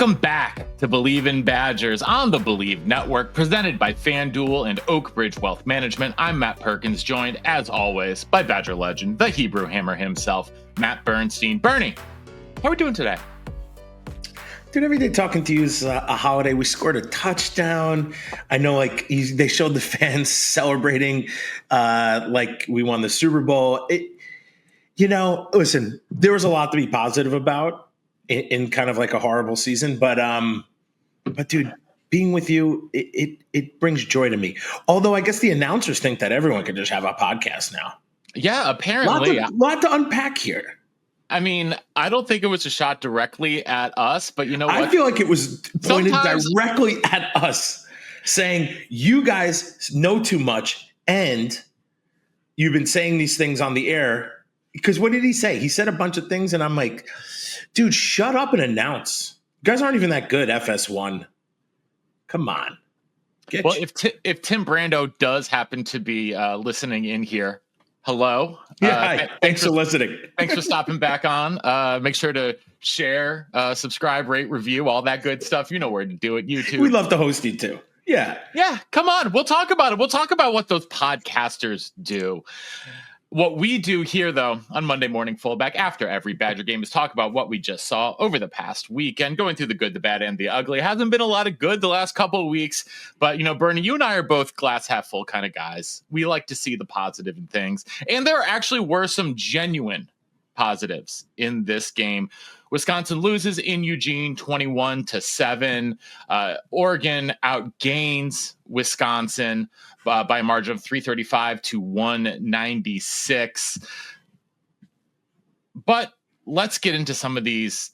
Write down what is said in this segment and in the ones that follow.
Welcome back to Believe in Badgers on the Believe Network, presented by FanDuel and Oakbridge Wealth Management. I'm Matt Perkins, joined, as always, by Badger legend, the Hebrew Hammer himself, Matt Bernstein. Bernie, how are we doing today? Dude, every day talking to you is a holiday. We scored a touchdown. I know, they showed the fans celebrating like we won the Super Bowl. Listen, there was a lot to be positive about in kind of like a horrible season, but dude, being with you, it brings joy to me. Although I guess the announcers think that everyone can just have a podcast now. Yeah, apparently. Lot to unpack here. I mean, I don't think it was a shot directly at us, but you know what? I feel like it was pointed directly at us, saying you guys know too much and you've been saying these things on the air. Because what did he say? He said a bunch of things, and I'm like, dude, shut up and announce. You guys aren't even that good, FS1. Come on. If Tim Brando does happen to be listening in here, hello. Yeah, thanks for listening. Thanks for stopping back on. Make sure to share, subscribe, rate, review, all that good stuff. You know where to do it. YouTube. We love to host you too. Yeah. Yeah, come on. We'll talk about it. We'll talk about what those podcasters do. What we do here, though, on Monday Morning Fullback after every Badger game is talk about what we just saw over the past week and going through the good, the bad, and the ugly. Hasn't been a lot of good the last couple of weeks, but, Bernie, you and I are both glass half full kind of guys. We like to see the positive in things, and there actually were some genuine positives in this game. Wisconsin loses in Eugene 21-7. Oregon outgains Wisconsin by a margin of 335-196. But let's get into some of these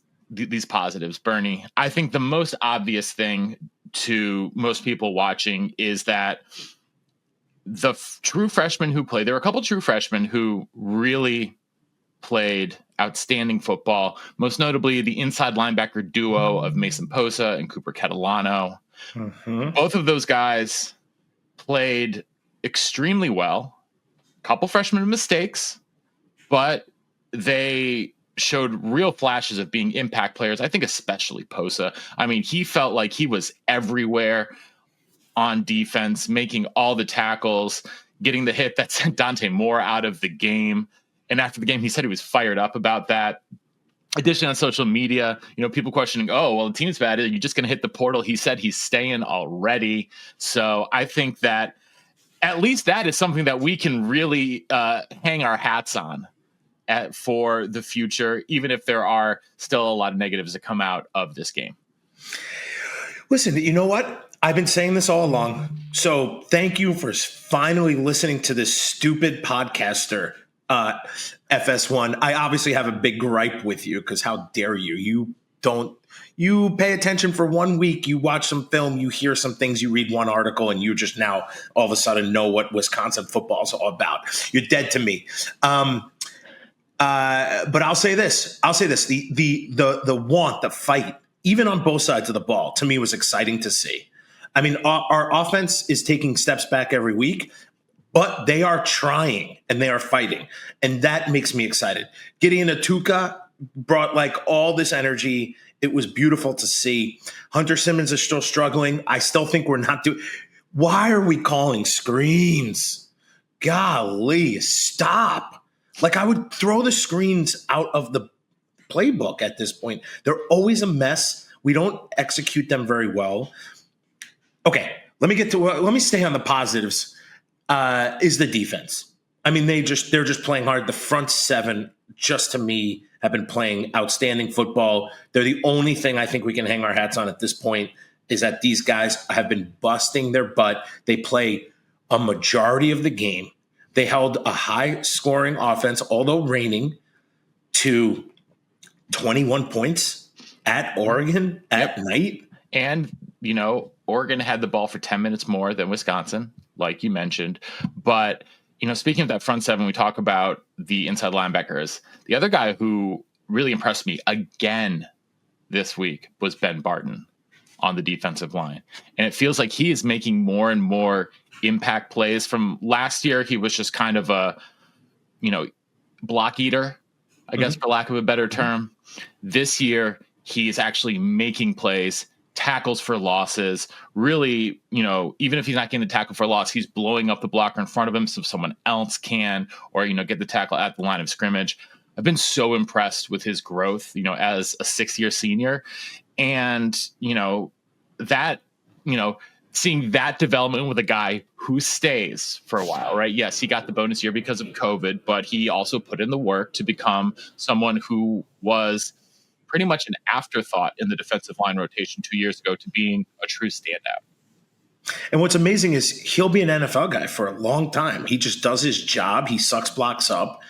positives, Bernie. I think the most obvious thing to most people watching is that the true freshmen who played, there were a couple true freshmen who really played outstanding football, most notably the inside linebacker duo of Mason Posa and Cooper Catalano. Mm-hmm. Both of those guys played extremely well. A couple freshman mistakes, but they showed real flashes of being impact players. I think especially Posa. I mean, he felt like he was everywhere on defense, making all the tackles, getting the hit that sent Dante Moore out of the game. And after the game, he said he was fired up about that. Additionally, on social media, people questioning, oh, well, the team's bad. Are you just going to hit the portal? He said he's staying already. So I think that at least that is something that we can really hang our hats on for the future, even if there are still a lot of negatives that come out of this game. Listen, you know what? I've been saying this all along. So thank you for finally listening to this stupid podcaster, FS1. I obviously have a big gripe with you because how dare you? You pay attention for 1 week, you watch some film, you hear some things, you read one article, and you just now all of a sudden know what Wisconsin football is all about. You're dead to me. But I'll say this. The want, the fight, even on both sides of the ball, to me was exciting to see. I mean, our offense is taking steps back every week, but they are trying and they are fighting. And that makes me excited. Gideon Atuka brought all this energy. It was beautiful to see. Hunter Simmons is still struggling. I still think we're not doing. Why are we calling screens? Golly, stop. I would throw the screens out of the playbook at this point. They're always a mess. We don't execute them very well. Okay, let me stay on the positives. Is the defense. I mean, they're just playing hard. The front seven, just to me, have been playing outstanding football. They're the only thing I think we can hang our hats on at this point is that these guys have been busting their butt. They play a majority of the game. They held a high-scoring offense, although reigning, to 21 points at Oregon at night. And, Oregon had the ball for 10 minutes more than Wisconsin, like you mentioned. But, speaking of that front seven, we talk about the inside linebackers. The other guy who really impressed me again this week was Ben Barton on the defensive line. And it feels like he is making more and more impact plays. From last year, he was just kind of a, block eater, I guess, for lack of a better term. This year, He's actually making plays, tackles for losses. Really, even if he's not getting the tackle for a loss, he's blowing up the blocker in front of him so someone else can, or, get the tackle at the line of scrimmage. I've been so impressed with his growth, as a 6-year senior. And, that, seeing that development with a guy who stays for a while, right? Yes, he got the bonus year because of COVID, but he also put in the work to become someone who was pretty much an afterthought in the defensive line rotation 2 years ago to being a true standout. And what's amazing is he'll be an NFL guy for a long time. He just does his job. He sucks blocks up.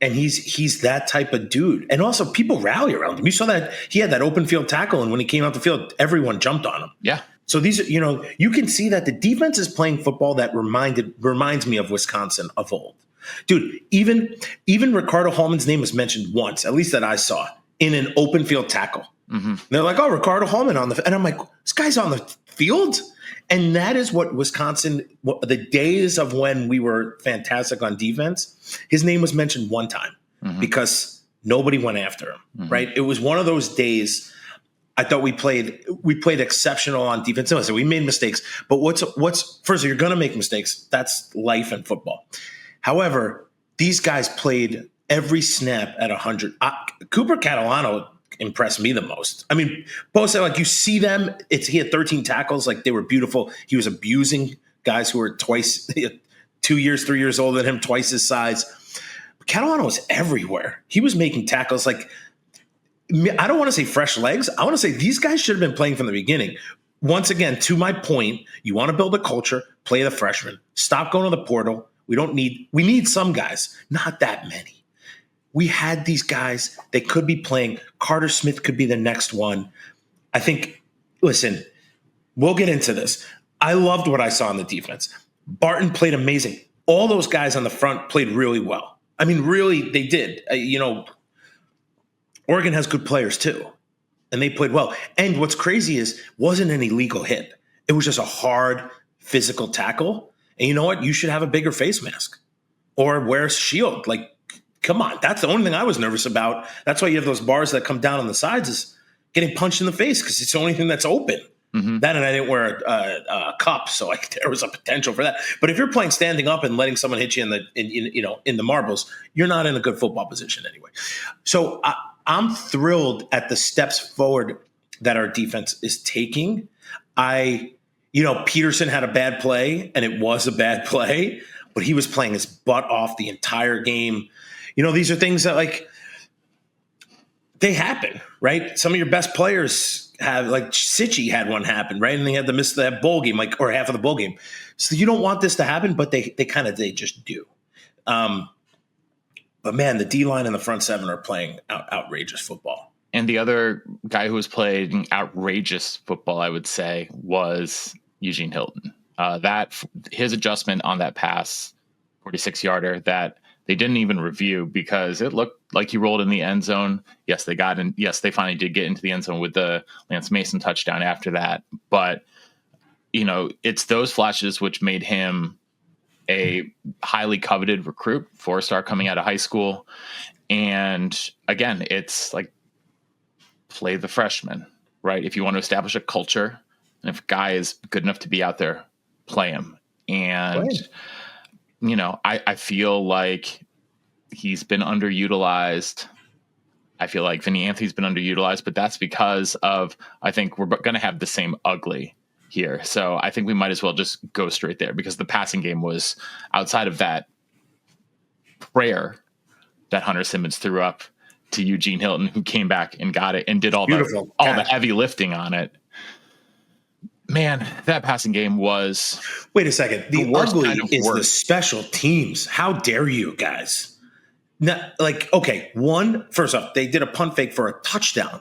And he's that type of dude. And also people rally around him. You saw that he had that open field tackle, and when he came out the field, everyone jumped on him. Yeah. So these are, you can see that the defense is playing football that reminds me of Wisconsin of old. Dude, even Ricardo Hallman's name was mentioned once, at least that I saw, in an open field tackle. Mm-hmm. They're like, oh, Ricardo Hallman and I'm like, this guy's on the field? And that is what Wisconsin, the days of when we were fantastic on defense, his name was mentioned one time because nobody went after him, right? It was one of those days. I thought we played exceptional on defense. So we made mistakes, but what's first, you're going to make mistakes. That's life in football. However, these guys played every snap at 100. Cooper Catalano impressed me the most. I mean, both like you see them. He had 13 tackles, like they were beautiful. He was abusing guys who were 2 years, 3 years older than him, twice his size. But Catalano was everywhere. He was making tackles like, I don't want to say fresh legs. I want to say these guys should have been playing from the beginning. Once again, to my point, you want to build a culture, play the freshmen. Stop going to the portal. We need some guys, not that many. We had these guys. They could be playing. Carter Smith could be the next one. I think, listen, we'll get into this. I loved what I saw on the defense. Barton played amazing. All those guys on the front played really well. I mean, really, they did. Oregon has good players too, and they played well. And what's crazy is wasn't an illegal hit. It was just a hard physical tackle. And you know what? You should have a bigger face mask or wear a shield. Like, come on. That's the only thing I was nervous about. That's why you have those bars that come down on the sides is getting punched in the face because it's the only thing that's open. Mm-hmm. That and I didn't wear a cup, so there was a potential for that. But if you're playing standing up and letting someone hit you in the marbles, you're not in a good football position anyway. So I'm thrilled at the steps forward that our defense is taking. Peterson had a bad play, and it was a bad play, but he was playing his butt off the entire game. These are things that, like, they happen, right? Some of your best players have, like, Sitchy had one happen, right? And they had to miss that bowl game, or half of the bowl game. So you don't want this to happen, but they just do. But, man, the D-line and the front seven are playing outrageous football. And the other guy who was playing outrageous football, I would say, was Eugene Hilton. His adjustment on that pass, 46-yarder, that they didn't even review because it looked like he rolled in the end zone. Yes, they got in. Yes, they finally did get into the end zone with the Lance Mason touchdown after that. But, it's those flashes which made him a highly coveted recruit, 4-star coming out of high school. And again, it's like play the freshman, right? If you want to establish a culture, and if a guy is good enough to be out there, play him. And, I feel like he's been underutilized. I feel like Vinny Anthony's been underutilized, but that's because of, I think we're going to have the same ugly here. So I think we might as well just go straight there because the passing game was outside of that prayer that Hunter Simmons threw up to Eugene Hilton, who came back and got it and did all the heavy lifting on it. Man, that passing game was. Wait a second. The ugly kind of is the special teams. How dare you guys? First off, they did a punt fake for a touchdown,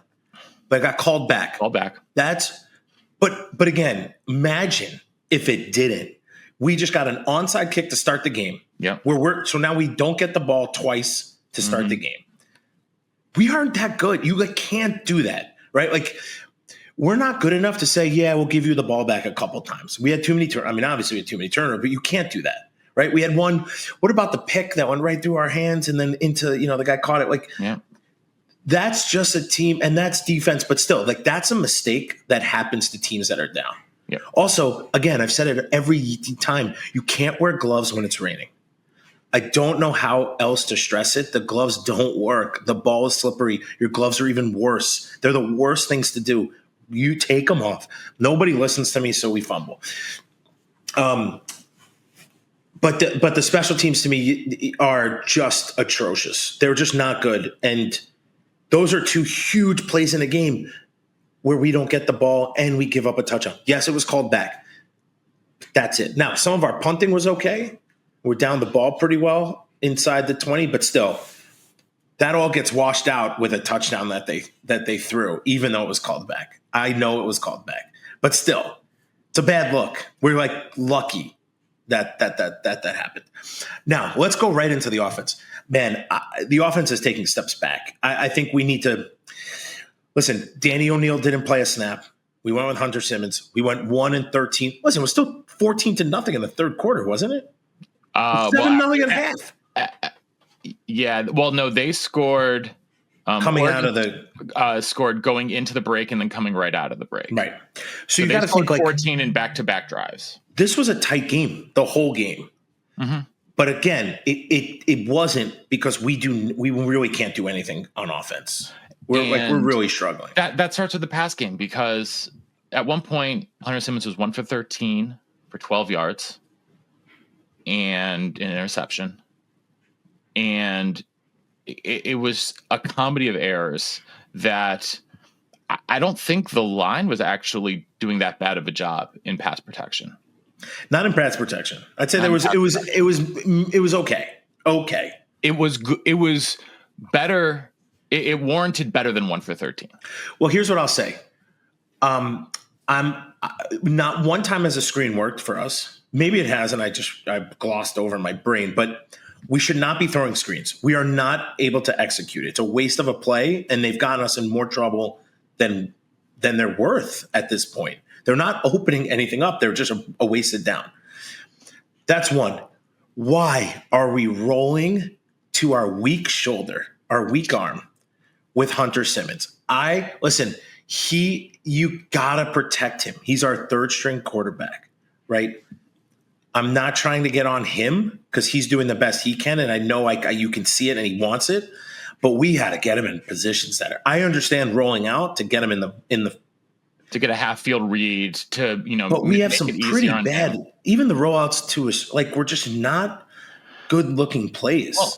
but it got called back. But again, imagine if it didn't. We just got an onside kick to start the game. Yeah. So now we don't get the ball twice to start the game. We aren't that good. You can't do that, right? Like, we're not good enough to say, yeah, we'll give you the ball back a couple times. We had too many turnovers. I mean, obviously we had too many turnovers, but you can't do that, right? We had one. What about the pick that went right through our hands and then into, the guy caught it? That's just a team, and that's defense, but still, like that's a mistake that happens to teams that are down. Yeah. Also, again, I've said it every time, you can't wear gloves when it's raining. I don't know how else to stress it. The gloves don't work. The ball is slippery. Your gloves are even worse. They're the worst things to do. You take them off. Nobody listens to me, so we fumble. But the special teams to me are just atrocious. They're just not good. And those are two huge plays in a game where we don't get the ball and we give up a touchdown. Yes, it was called back. That's it. Now, some of our punting was okay. We're down the ball pretty well inside the 20, but still, that all gets washed out with a touchdown that they threw, even though it was called back. I know it was called back, but still, it's a bad look. We're like lucky that happened. Now, let's go right into the offense. Man, the offense is taking steps back. I think we need to listen. Danny O'Neal didn't play a snap. We went with Hunter Simmons. We went 1-13. Listen, it was still 14-0 in the third quarter, wasn't it? 7-0 at half. Yeah. Well, no, they scored coming out of the scored going into the break and then coming right out of the break. Right. So you got to think like 14 in back-to-back drives. This was a tight game, the whole game. Mm-hmm. But again, it wasn't because we really can't do anything on offense. We're really struggling. That starts with the pass game because at one point Hunter Simmons was 1 for 13 for 12 yards and an interception. And it was a comedy of errors that I don't think the line was actually doing that bad of a job in pass protection. Not in pass protection. I'd say it was okay. Okay. It was better. It warranted better than 1 for 13. Well, here's what I'll say. I'm not one time has a screen worked for us. Maybe it has, and I glossed over in my brain, but we should not be throwing screens. We are not able to execute it. It's a waste of a play, and they've gotten us in more trouble than they're worth at this point. They're not opening anything up. They're just a wasted down. That's one. Why are we rolling to our weak shoulder, our weak arm with Hunter Simmons? You gotta protect him. He's our third string quarterback, right? I'm not trying to get on him because he's doing the best he can, and I know you can see it and he wants it. But we had to get him in positions that I understand rolling out to get him in the to get a half field read to But we have some pretty bad. Even the rollouts to us, like we're just not good looking plays. Well,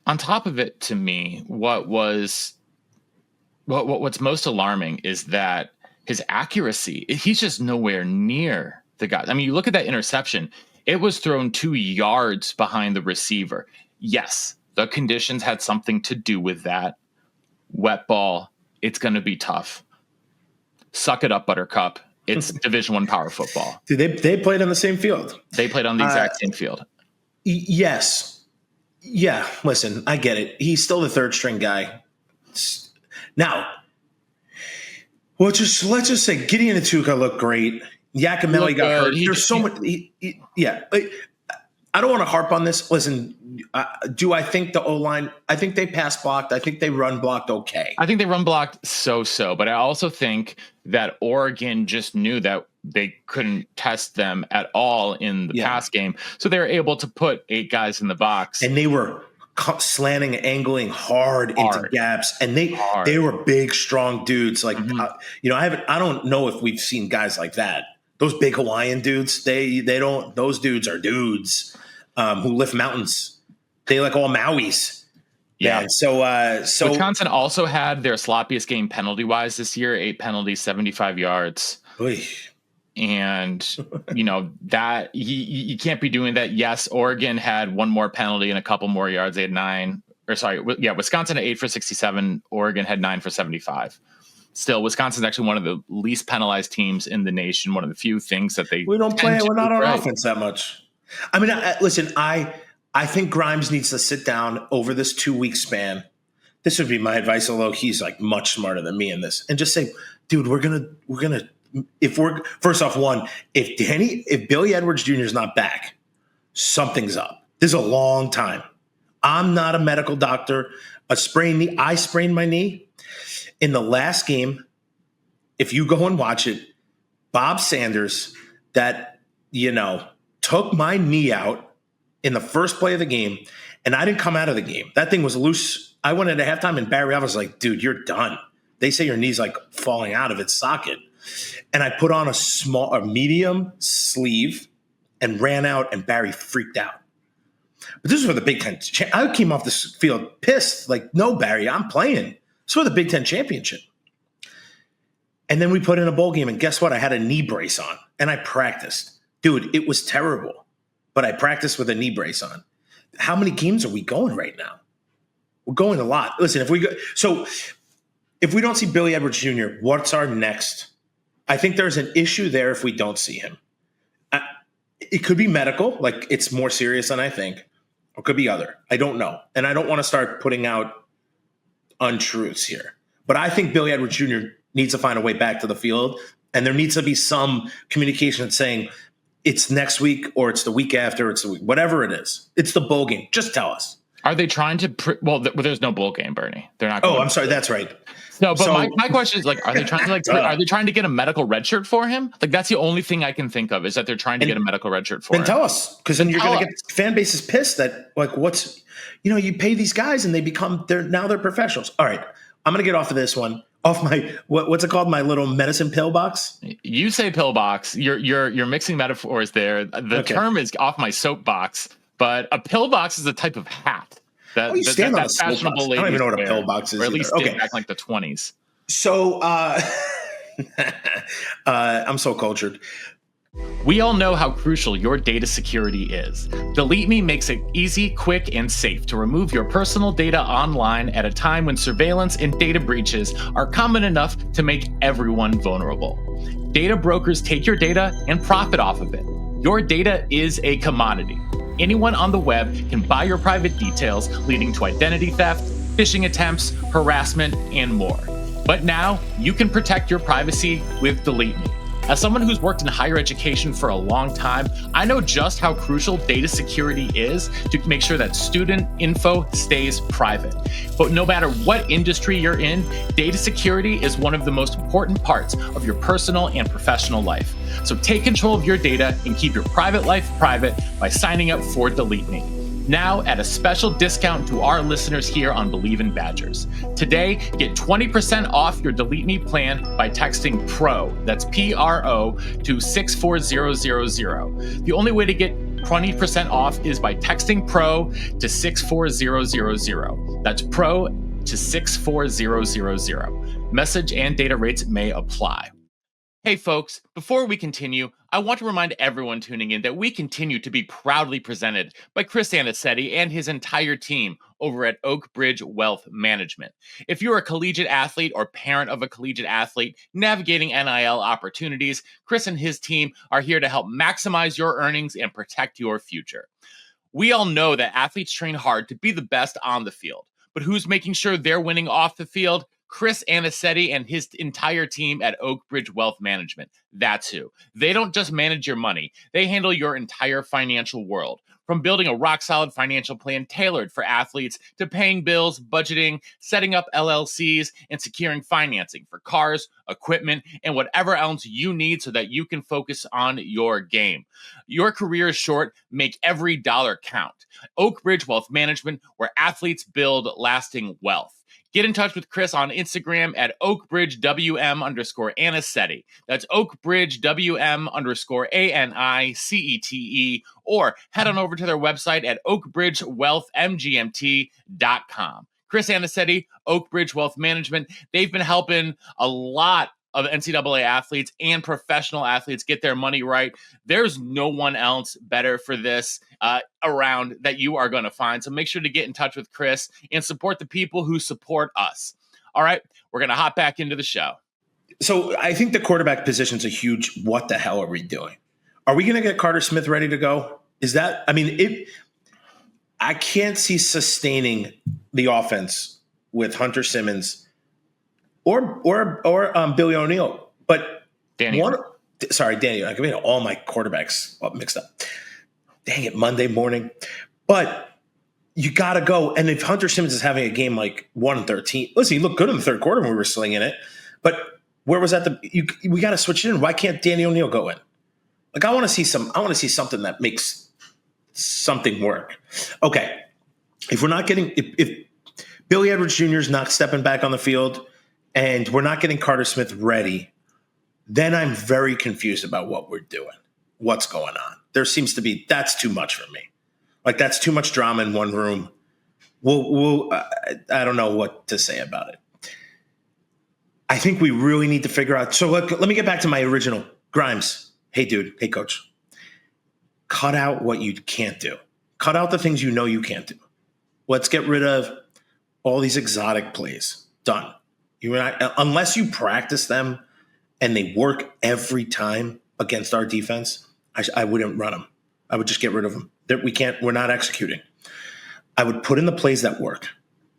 on top of it, to me, what's most alarming is that his accuracy. He's just nowhere near the guy. I mean, you look at that interception. It was thrown 2 yards behind the receiver. Yes, the conditions had something to do with that. Wet ball. It's going to be tough. Suck it up, Buttercup. It's Division I power football. Dude, they played on the same field. They played on the exact same field. Yes. Yeah, listen, I get it. He's still the third string guy. Now, let's just say Gideon Atuka looked great. Yakimelli got hurt. There's so much. I don't want to harp on this. Listen, do I think the O-line, I think they pass blocked. I think they run blocked okay. I think they run blocked so. But I also think that Oregon just knew that they couldn't test them at all in the pass game. So they were able to put 8 guys in the box. And they were slanting, angling hard into gaps. And they were big, strong dudes. Like, I don't know if we've seen guys like that. Those big Hawaiian dudes, those dudes are dudes who lift mountains. They like all Mauis. Yeah. Man, so Wisconsin also had their sloppiest game penalty wise this year, 8 penalties, 75 yards. Oy. And that you can't be doing that. Yes. Oregon had 1 more penalty and a couple more yards. They had 9 Wisconsin had 8 for 67. Oregon had 9 for 75. Still, Wisconsin's actually one of the least penalized teams in the nation. One of the few things that we don't play. We're not on offense that much. I mean, listen, I think Grimes needs to sit down over this 2-week span. This would be my advice, although he's like much smarter than me in this, and just say, dude, we're gonna first off, if Billy Edwards Jr. is not back, something's up. This is a long time. I'm not a medical doctor. A sprained knee. I sprained my knee in the last game. If you go and watch it, Bob Sanders, that, took my knee out in the first play of the game, and I didn't come out of the game. That thing was loose. I went into halftime, and Barry, I was like, dude, you're done. They say your knee's like falling out of its socket. And I put on a medium sleeve and ran out, and Barry freaked out. But this is for the Big Ten. I came off this field pissed, like, no, Barry, I'm playing. It's for the Big Ten championship. And then we put in a bowl game, and guess what? I had a knee brace on, and I practiced. Dude, it was terrible, but I practiced with a knee brace on. How many games are we going right now? We're going a lot. Listen, if we don't see Billy Edwards Jr., what's our next? I think there's an issue there if we don't see him. It could be medical, like it's more serious than I think, or it could be other. I don't know, and I don't want to start putting out untruths here. But I think Billy Edwards Jr. needs to find a way back to the field, and there needs to be some communication saying it's next week or it's the week after, it's the week, whatever it is. It's the bowl game. Just tell us. Are they trying to there's no bowl game, Bernie. They're not going I'm sorry, that's right. No, but my question is, like, are they trying to are they trying to get a medical red shirt for him? Like, that's the only thing I can think of is that they're trying to get a medical red shirt for him. Then tell us, because then you're going to get fan bases pissed that, like, you pay these guys and they they're professionals. All right, I'm going to get off of this one. Off my what's it called? My little medicine pill box. You say pill box. You're mixing metaphors there. The term is off my soapbox, but a pill box is a type of hat. You stand on a fashionable. I don't even know what a pill box is. Or at least back like the 20s. So I'm so cultured. We all know how crucial your data security is. Delete Me makes it easy, quick, and safe to remove your personal data online at a time when surveillance and data breaches are common enough to make everyone vulnerable. Data brokers take your data and profit off of it. Your data is a commodity. Anyone on the web can buy your private details, leading to identity theft, phishing attempts, harassment, and more. But now you can protect your privacy with Delete Me. As someone who's worked in higher education for a long time, I know just how crucial data security is to make sure that student info stays private. But no matter what industry you're in, data security is one of the most important parts of your personal and professional life. So take control of your data and keep your private life private by signing up for Delete Me. Now at a special discount to our listeners here on Believe in Badgers. Today, get 20% off your Delete Me plan by texting PRO, that's P-R-O, to 64000. The only way to get 20% off is by texting PRO to 64000. That's PRO to 64000. Message and data rates may apply. Hey folks, before we continue, I want to remind everyone tuning in that we continue to be proudly presented by Chris Anicetti and his entire team over at Oak Bridge Wealth Management. If you're a collegiate athlete or parent of a collegiate athlete navigating NIL opportunities, Chris and his team are here to help maximize your earnings and protect your future. We all know that athletes train hard to be the best on the field, but who's making sure they're winning off the field? Chris Anicetti and his entire team at Oak Bridge Wealth Management. That's who. They don't just manage your money. They handle your entire financial world. From building a rock-solid financial plan tailored for athletes to paying bills, budgeting, setting up LLCs, and securing financing for cars, equipment, and whatever else you need so that you can focus on your game. Your career is short. Make every dollar count. Oak Bridge Wealth Management, where athletes build lasting wealth. Get in touch with Chris on Instagram at oakbridgewm_Anicetti. That's oakbridgewm_ANICETE, or head on over to their website at oakbridgewealthmgmt.com. Chris Anicetti, Oak Bridge Wealth Management, they've been helping a lot of NCAA athletes and professional athletes get their money right. There's no one else better for this around that you are going to find. So make sure to get in touch with Chris and support the people who support us. All right, we're going to hop back into the show. So I think the quarterback position is a huge, what the hell are we doing? Are we going to get Carter Smith ready to go? I can't see sustaining the offense with Hunter Simmons or Billy O'Neill, but Danny. Danny. I can make all my quarterbacks mixed up. Dang it, Monday morning. But you got to go. And if Hunter Simmons is having a game like 1-13, listen, he looked good in the third quarter when we were slinging it. But where was that? We got to switch it in. Why can't Danny O'Neal go in? Like, I want to see something that makes something work. Okay. If we're not getting, if Billy Edwards Jr. is not stepping back on the field and we're not getting Carter Smith ready, then I'm very confused about what we're doing, what's going on. There seems to be, that's too much for me. Like, that's too much drama in one room. I don't know what to say about it. I think we really need to figure out. So let me get back to my original. Grimes. Hey, dude. Hey, coach. Cut out what you can't do. Cut out the things you know you can't do. Let's get rid of all these exotic plays. Done. Unless you practice them and they work every time against our defense, I wouldn't run them. I would just get rid of them. We're not executing. I would put in the plays that work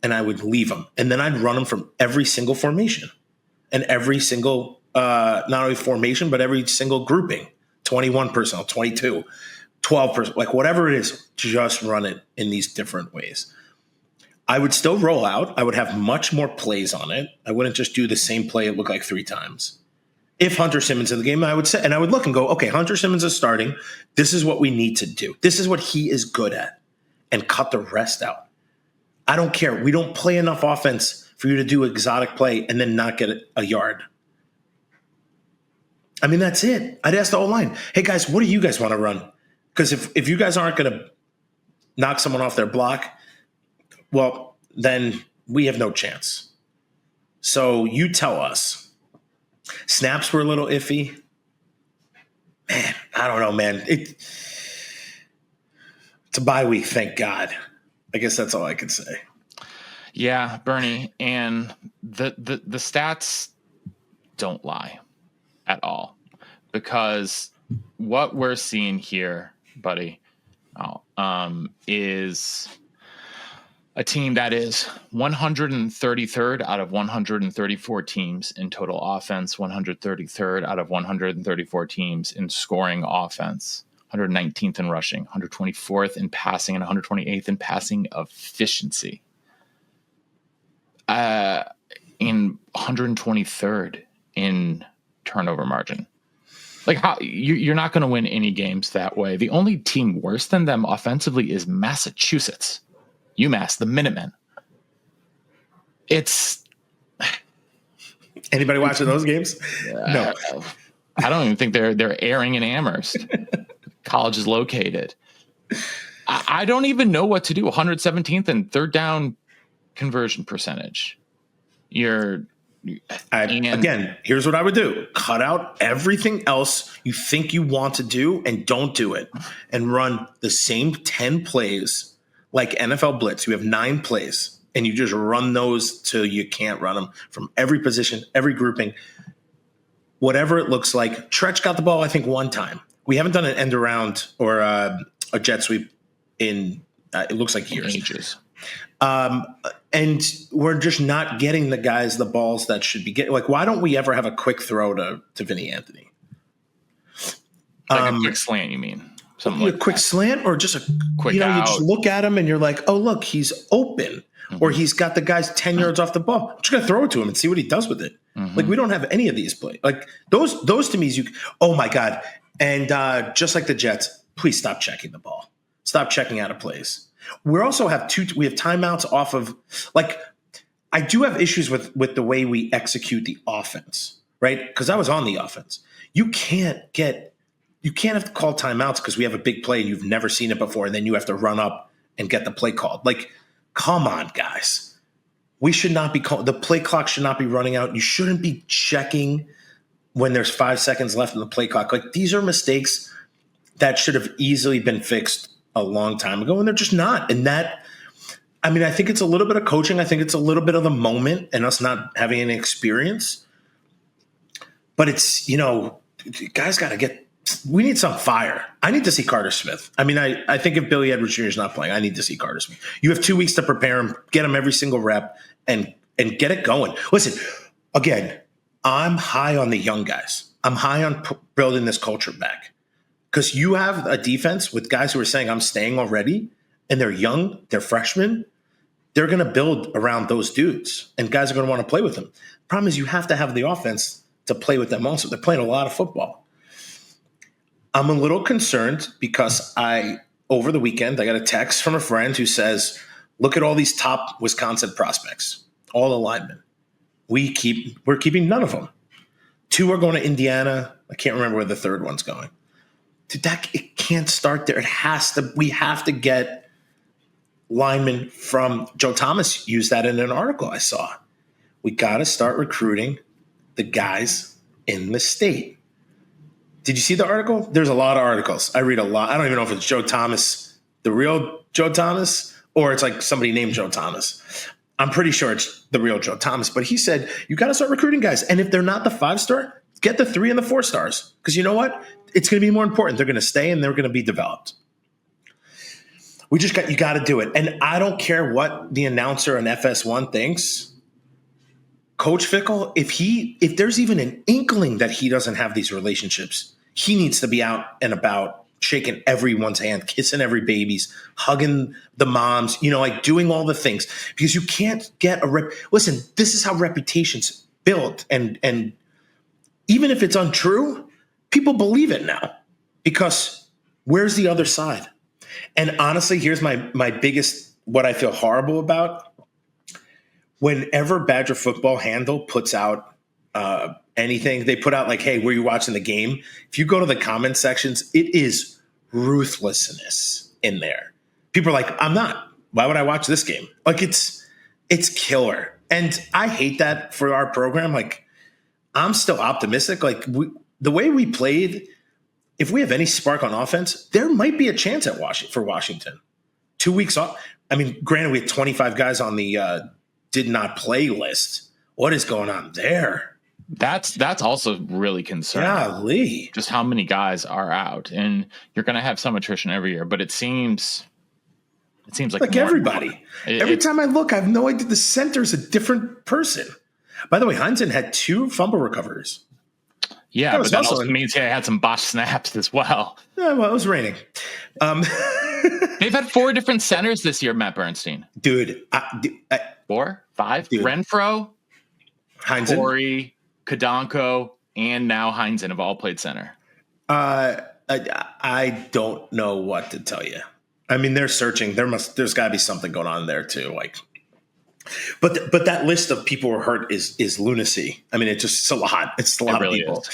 and I would leave them. And then I'd run them from every single formation and every single, not only formation, but every single grouping, 21 personnel, 22, 12 personnel, like whatever it is, just run it in these different ways. I would still roll out. I would have much more plays on it. I wouldn't just do the same play it looked like 3 times. If Hunter Simmons in the game, I would say, and I would look and go, okay, Hunter Simmons is starting. This is what we need to do. This is what he is good at, and cut the rest out. I don't care. We don't play enough offense for you to do exotic play and then not get a yard. I mean, that's it. I'd ask the O-line, hey, guys, what do you guys want to run? Because if you guys aren't going to knock someone off their block, well, then we have no chance. So you tell us. Snaps were a little iffy. Man, I don't know, man. It's a bye week, thank God. I guess that's all I can say. Yeah, Bernie, and the stats don't lie at all, because what we're seeing here, buddy, is a team that is 133rd out of 134 teams in total offense, 133rd out of 134 teams in scoring offense, 119th in rushing, 124th in passing, and 128th in passing efficiency. In 123rd in turnover margin. Like, how you're not going to win any games that way. The only team worse than them offensively is Massachusetts. UMass, the Minutemen. It's anybody watching those games? No, I don't even think they're airing in Amherst. College is located. I don't even know what to do. 117th and third down conversion percentage. Again, here's what I would do. Cut out everything else you think you want to do and don't do it, and run the same 10 plays like NFL Blitz. You have 9 plays, and you just run those till you can't run them from every position, every grouping, whatever it looks like. Tretch got the ball, I think, 1 time. We haven't done an end around or a jet sweep in it looks like years. Ages. And we're just not getting the guys the balls that should be getting. Like, why don't we ever have a quick throw to Vinny Anthony? Like a quick slant, you mean? Something like a quick slant, or just a quick, you just look at him and you're like, oh, look, he's open, or he's got the guys 10 yards off the ball. I'm just going to throw it to him and see what he does with it. Like, we don't have any of these plays. Like those to me, oh my God. And just like the Jets, please stop checking the ball. Stop checking out of plays. We also have we have timeouts off of, like, I do have issues with the way we execute the offense, right? Because I was on the offense. You can't have to call timeouts because we have a big play and you've never seen it before, and then you have to run up and get the play called. Like, come on, guys. We should not be the play clock should not be running out. You shouldn't be checking when there's 5 seconds left in the play clock. Like, these are mistakes that should have easily been fixed a long time ago, and they're just not. And that, I mean, I think it's a little bit of coaching. I think it's a little bit of the moment and us not having any experience. But it's, guys got to we need some fire. I need to see Carter Smith. I mean, I think if Billy Edwards Jr. is not playing, I need to see Carter Smith. You have 2 weeks to prepare him, get him every single rep, and get it going. Listen, again, I'm high on the young guys. I'm high on building this culture back. Because you have a defense with guys who are saying, I'm staying already, and they're young, they're freshmen, they're going to build around those dudes, and guys are going to want to play with them. Problem is, you have to have the offense to play with them also. They're playing a lot of football. I'm a little concerned because over the weekend, I got a text from a friend who says, look at all these top Wisconsin prospects, all the linemen. We're keeping none of them. 2 are going to Indiana. I can't remember where the third one's going. Dude, it can't start there. We have to get linemen from Joe Thomas used that in an article I saw. We got to start recruiting the guys in the state. Did you see the article? There's a lot of articles. I read a lot. I don't even know if it's Joe Thomas, the real Joe Thomas, or it's like somebody named Joe Thomas. I'm pretty sure it's the real Joe Thomas, but he said, you got to start recruiting guys. And if they're not the 5-star, get the 3 and the 4 stars. Because you know what? It's going to be more important. They're going to stay and they're going to be developed. You got to do it. And I don't care what the announcer on FS1 thinks. Coach Fickle, if there's even an inkling that he doesn't have these relationships, he needs to be out and about, shaking everyone's hand, kissing every baby's, hugging the moms, like doing all the things, because you can't get listen, this is how reputations build. And even if it's untrue, people believe it now, because where's the other side? And honestly, here's my biggest, what I feel horrible about. Whenever Badger Football Handle puts out anything, they put out like, hey, were you watching the game? If you go to the comment sections, it is ruthlessness in there. People are like, I'm not. Why would I watch this game? Like, it's killer. And I hate that for our program. Like, I'm still optimistic. Like, the way we played, if we have any spark on offense, there might be a chance for Washington. 2 weeks off. I mean, granted, we had 25 guys on the did not play list. What is going on there? That's also really concerning. Golly. Just how many guys are out, and you're going to have some attrition every year. But it seems like everybody. Every time I look, I have no idea. The center is a different person. By the way, Heinzen had 2 fumble recoveries. Yeah, but that also means he had some botched snaps as well. Yeah, well, it was raining. They've had 4 different centers this year, Matt Bernstein. Dude. 4, 5? Dude. Renfro, Heinzen, Corey, Kadonko, and now Heinzen have all played center. I don't know what to tell you. I mean, they're searching. There's got to be something going on there too. Like, but that list of people who are hurt is lunacy. I mean, it's a lot. It's a lot of people.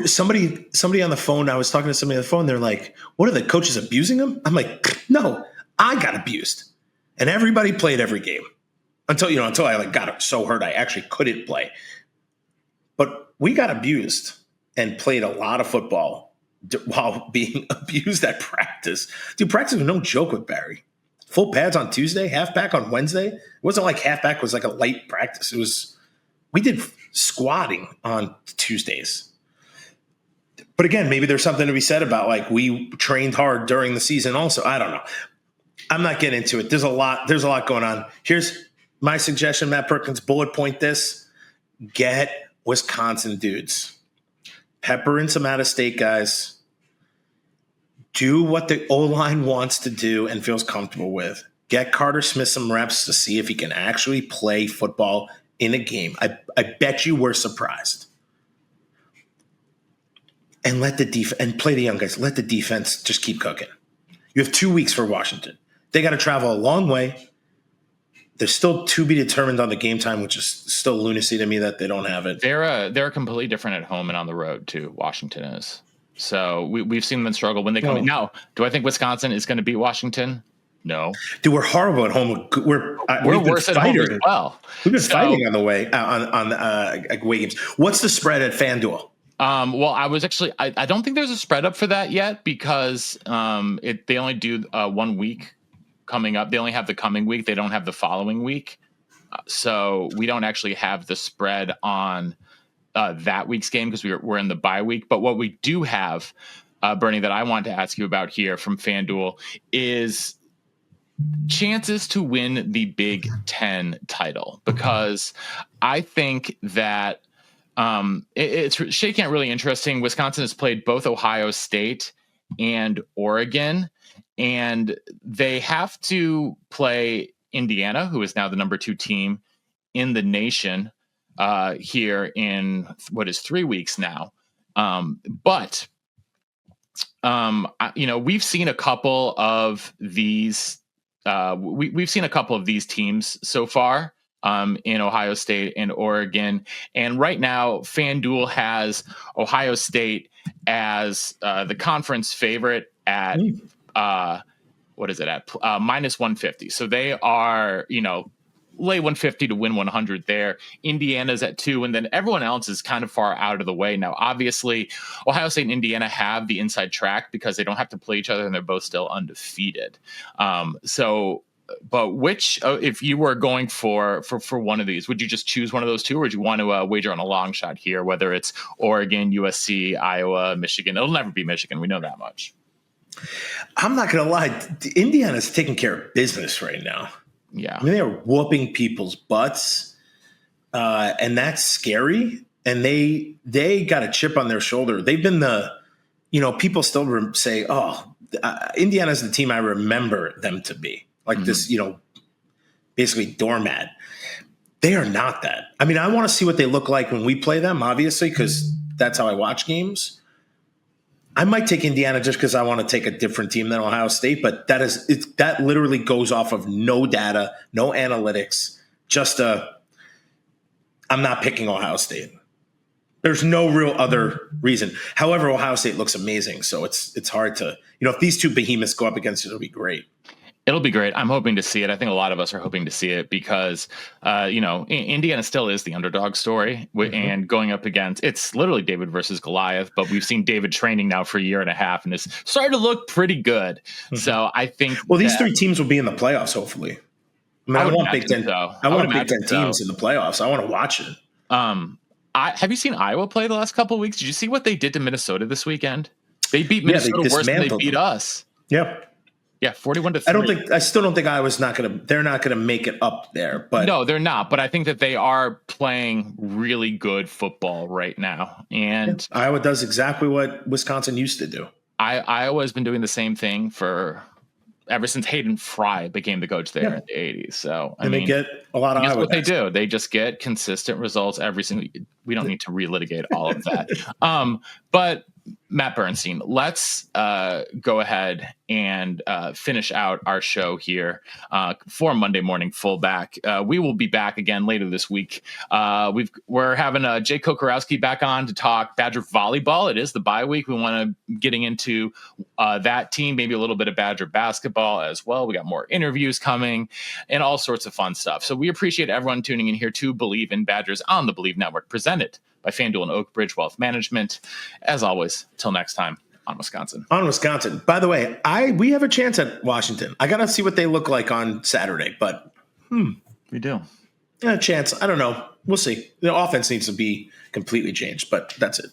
Somebody on the phone. I was talking to somebody on the phone. They're like, "What are the coaches abusing them?" I'm like, "No, I got abused, and everybody played every game until I like got so hurt I actually couldn't play. But we got abused and played a lot of football while being abused at practice. Dude, practice was no joke with Barry. Full pads on Tuesday, halfback on Wednesday. It wasn't like halfback was like a light practice. We did squatting on Tuesdays. But again, maybe there's something to be said about like we trained hard during the season also. I don't know. I'm not getting into it. There's a lot going on. Here's my suggestion, Matt Perkins, bullet point this. Get Wisconsin dudes. Pepper in some out-of-state guys. Do what the O-line wants to do and feels comfortable with. Get Carter Smith some reps to see if he can actually play football in a game. I bet you were surprised. And and play the young guys. Let the defense just keep cooking. You have 2 weeks for Washington. They got to travel a long way. There's still to be determined on the game time, which is still lunacy to me that they don't have it. They're completely different at home and on the road too. Washington is. So we've seen them struggle when they come in. Now, do I think Wisconsin is going to beat Washington? No. Dude, we're horrible at home. We're worse at home as well. We've been fighting on the way on away games. What's the spread at FanDuel? Well, I don't think there's a spread up for that yet because they only do 1 week coming up. They only have the coming week. They don't have the following week. So we don't actually have the spread on that week's game because we're in the bye week. But what we do have, Bernie, that I want to ask you about here from FanDuel is chances to win the Big Ten title, because I think that it's shaking out really interesting. Wisconsin has played both Ohio State and Oregon. and they have to play Indiana, who is now the number 2 team in the nation here in what is 3 weeks now. But we've seen a couple of these. We've seen a couple of these teams so far in Ohio State and Oregon, and right now FanDuel has Ohio State as the conference favorite at what is it at minus 150. So they are lay 150 to win 100 there. Indiana's at 2, and then everyone else is kind of far out of the way. Now, obviously, Ohio State and Indiana have the inside track because they don't have to play each other, and they're both still undefeated. But which, if you were going for one of these, would you just choose one of those two, or would you want to wager on a long shot here, whether it's Oregon, USC, Iowa, Michigan? It'll never be Michigan. We know that much. I'm not going to lie. Indiana's taking care of business right now. Yeah. I mean, they're whooping people's butts, and that's scary. And they got a chip on their shoulder. They've been people still say, Indiana's the team I remember them to be. Like this, basically doormat. They are not that. I mean, I want to see what they look like when we play them, obviously, because that's how I watch games. I might take Indiana just because I want to take a different team than Ohio State, but that literally goes off of no data, no analytics, I'm not picking Ohio State. There's no real other reason. However, Ohio State looks amazing, so it's hard to, if these two behemoths go up against it, it'll be great. It'll be great. I'm hoping to see it. I think a lot of us are hoping to see it because, Indiana still is the underdog story. And going up against, it's literally David versus Goliath, but we've seen David training now for a year and a half, and it's starting to look pretty good. So I think. Well, these 3 teams will be in the playoffs, hopefully. I want Big Ten. I want Big Ten teams in the playoffs. I want to watch it. Have you seen Iowa play the last couple of weeks? Did you see what they did to Minnesota this weekend? They beat Minnesota worse than they beat us. Yep. Yeah, 41-3. I still don't think Iowa's they're not going to make it up there. But no, they're not. But I think that they are playing really good football right now. And Iowa does exactly what Wisconsin used to do. Iowa has been doing the same thing ever since Hayden Fry became the coach there in the 80s. So they get a lot of Iowa. What they do. They just get consistent results every single. We don't need to relitigate all of that. But Matt Bernstein, let's go ahead and finish out our show here for Monday Morning Fullback. We will be back again later this week. We're having Jay Kokorowski back on to talk Badger volleyball. It is the bye week. We want to getting into that team, maybe a little bit of Badger basketball as well. We got more interviews coming and all sorts of fun stuff. So we appreciate everyone tuning in here to Believe in Badgers on the Believe Network, presented by FanDuel and Oak Ridge Wealth Management. As always, till next time, on Wisconsin. On Wisconsin. By the way, we have a chance at Washington. I got to see what they look like on Saturday, but we do. A chance. I don't know. We'll see. The offense needs to be completely changed, but that's it.